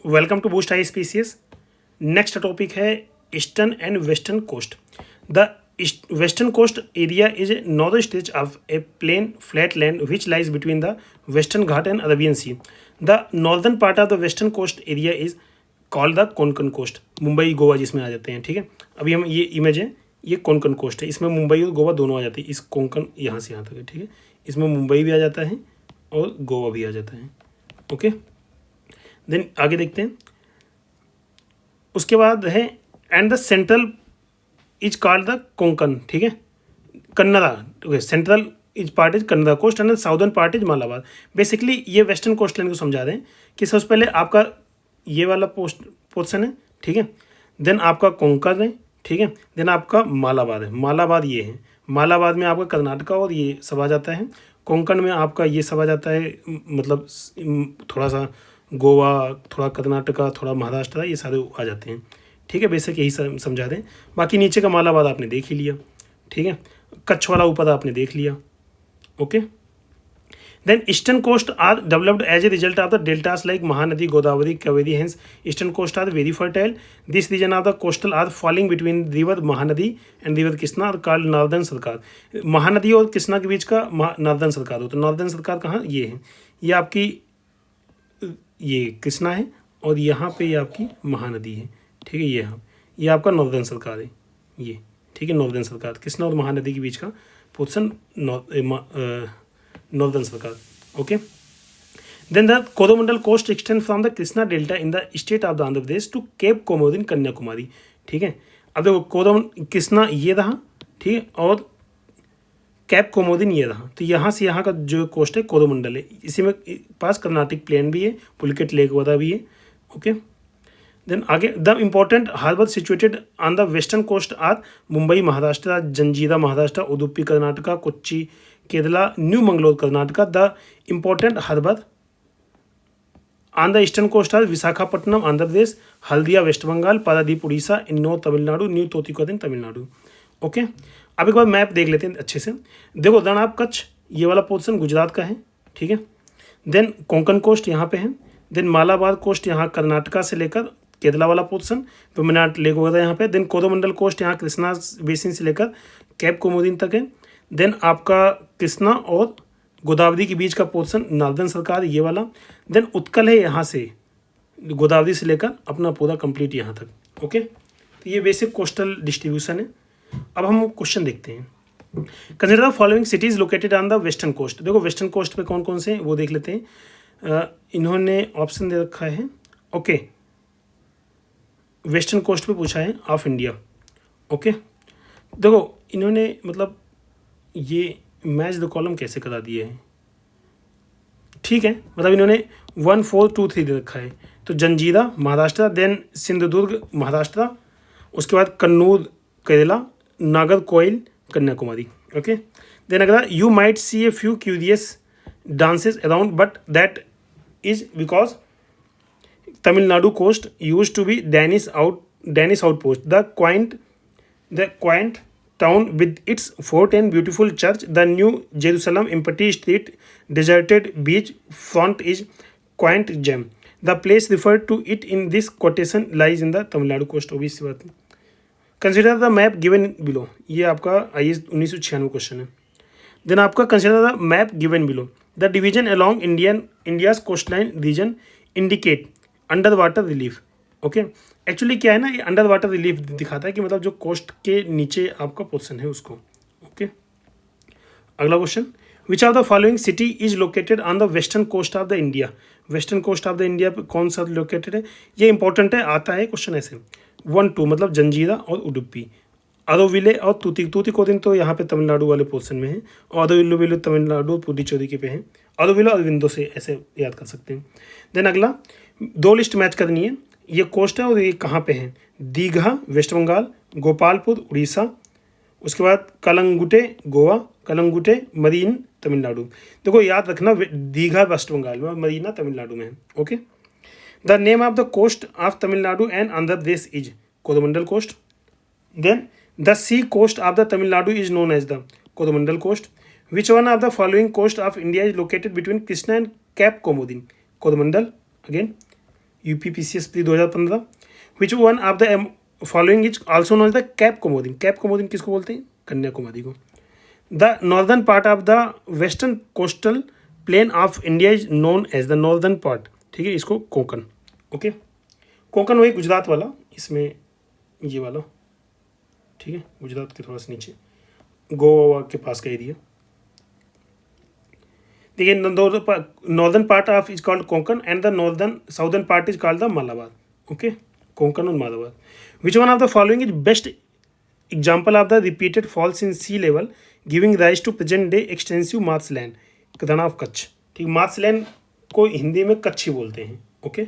Welcome to boost I species. Next topic है eastern and western coast. The western coast area is a northern stage of a plain flat land which lies between the western Ghat and Arabian Sea. The northern part of the western coast area is called the Konkan coast. Mumbai Goa जिसमें आ जाते हैं, ठीक है। अभी हम ये image है, ये कोंकण कोस्ट है, इसमें मुंबई और गोवा दोनों आ जाते हैं। इस कोंकण यहाँ से यहाँ तक है, ठीक है। इसमें मुंबई भी आ जाता है और गोवा भी आ जाता है, ओके। देन आगे देखते हैं। उसके बाद है and the central is called the Konkan, ठीक है, Kannada. Central is part is Kannada coast and southern part is Malabar. Basically ये वेस्टर्न कोस्ट लाइन को समझा दें कि सबसे पहले आपका ये वाला पोर्शन है, ठीक है। देन आपका कोंकण है, ठीक है। देन आपका मालाबार है। मालाबार ये है, मालाबार में आपका कर्नाटका और ये सब आ जाता है। कोंकण में आपका ये सब आ जाता है, मतलब थोड़ा सा गोवा, थोड़ा कर्नाटका, थोड़ा महाराष्ट्र, ये सारे आ जाते हैं, ठीक है। बेसिक यही समझा दें। बाकी नीचे का मालाबार आपने देख ही लिया, ठीक है। कच्छ वाला ऊपर आपने देख लिया, okay. Then eastern coast are developed as a result of the deltas like Mahanadi, Godavari, Kaveri. Hence eastern coast are very fertile. This region of the coastal are falling between river Mahanadi and river Krishna और कॉल्ड नॉर्दर्न सरकार। महानदी और कृष्णा के बीच का northern सरकार हो, तो northern सरकार कहाँ, ये है, ये आपकी ये कृष्णा है और यहाँ पे ये आपकी महानदी है, ठीक है। ये आपका नॉर्दर्न सरकार है, ये, ठीक है। नॉर्दर्न सरकार कृष्णा और महानदी के बीच का portion northern Sarkar, okay. Then the Coromandel coast extend from the Krishna delta in the state of the Andhra Pradesh to cape Comorin, Kanyakumari, ठीक है। अब देखो कृष्णा ये रहा, ठीक है, और कैप कोमोदिन ये रहा। तो यहाँ से यहाँ का जो कोस्ट है कोरोमंडल है, इसी में पास कर्नाटिक प्लेन भी है, पुलिकेट लेक वगैरह भी है, ओके। देन आगे the important harbour situated on the western coast are Mumbai Maharashtra, Janjira Maharashtra, Udupi Karnataka, Kochi Kerala, new Mangalore Karnataka. The important harbour on the eastern coast are Visakhapatnam Andhra Pradesh, Haldia West Bengal, Paradip Orissa, Ennore Tamil Nadu, new Tuticorin Tamil Nadu, okay. अब एक बार मैप देख लेते हैं अच्छे से। देखो रण ऑफ कच्छ ये वाला पोर्शन गुजरात का है, ठीक है। देन कोंकण कोस्ट यहाँ पे है। देन मालाबार कोस्ट यहाँ कर्नाटका से लेकर केरला वाला पोर्शन, तमिलनाड लेक वगैरह यहाँ पे। देन कोरोमंडल कोस्ट यहाँ कृष्णा बेसिन से लेकर कैप कोमोदिन तक है। देन आपका कृष्णा और गोदावरी के बीच का पोर्शन नॉर्दर्न सरकार ये वाला। देन उत्कल है यहाँ से गोदावरी से लेकर अपना पूरा कंप्लीट यहाँ तक, ओके। तो ये बेसिक कोस्टल डिस्ट्रीब्यूशन है। अब हम क्वेश्चन देखते हैं। Consider the following cities located on the western coast. देखो वेस्टर्न कोस्ट पे कौन कौन से हैं वो देख लेते हैं। इन्होंने ऑप्शन दे रखा है, ओके। वेस्टर्न कोस्ट पे पूछा है ऑफ इंडिया, ओके। देखो इन्होंने मतलब ये मैच द कॉलम कैसे करा दिए हैं, ठीक है। मतलब इन्होंने 1 4 2 3 दे रखा है। तो जंजीरा महाराष्ट्र, देन सिंधुदुर्ग महाराष्ट्र, उसके बाद कन्नूर केरला, नागरकोइल कन्याकुमारी, ओके। देन अगर you might see a few curious dances around but that is because Tamil Nadu coast use to be Danish outpost. The quaint town with its fort and beautiful church, the New Jerusalem empty street, deserted beach front is quaint gem. The place referred to it in this quotation lies in the Tamil Nadu coast. obvious सी बात है। Consider the map given below, ये आपका IAS 1996 question है। देन आपका consider the map given below, the division along India's coast line region indicate under water relief, okay. Actually क्या है ना, ये अंडर वाटर रिलीफ दिखाता है कि मतलब जो कोस्ट के नीचे आपका पोर्शन है उसको, ओके। अगला question, which of the following city is located on the western coast of the India. Western coast of the India पे कौन सा लोकेटेड है, ये इंपॉर्टेंट है, आता है क्वेश्चन ऐसे 1 2, मतलब जंजीरा और उडुपी, अरोविले और तूतीकोरिन तो यहाँ पे तमिलनाडु वाले पोर्शन में है, और अरोविले तमिलनाडु पुडुचेरी के पे है। अरोविले और विंदो से ऐसे याद कर सकते हैं। देन अगला 2 लिस्ट मैच करनी है, ये कोस्ट है और ये कहाँ पे है, दीघा वेस्ट बंगाल, गोपालपुर उड़ीसा, उसके बाद कलंगुटे गोवा, कलंगुटे मरीन तमिलनाडु। देखो याद रखना दीघा वेस्ट बंगाल में और मरीना तमिलनाडु में है, okay. The name of the coast of Tamil Nadu and Andhra Pradesh is Coromandel coast. Then the sea coast of the Tamil Nadu is known as the Coromandel coast. Which one of the following coast of India is located between Krishna and cape Comorin, Coromandel again. UPPCS pre 2015। Which one of the following is also known as the cape Comorin. Cape Comorin किसको बोलते हैं? कन्याकुमारी को। The northern part of the western coastal plain of India is known as the northern part, ठीक है, इसको Konkan. Okay, Konkan वही गुजरात वाला, इसमें ये वाला, ठीक है, गुजरात के थोड़ा सा नीचे गोवा के पास का एरिया। देखिए, northern part of is called Konkan and the northern southern part is called the Malabar. Okay, Konkan और Malabar. Which one of the following is best example of the repeated falls in sea level giving rise to present day extensive marshland, Rann of Kutch. ठीक, marshland को हिंदी में कच्छ ही बोलते हैं। Okay,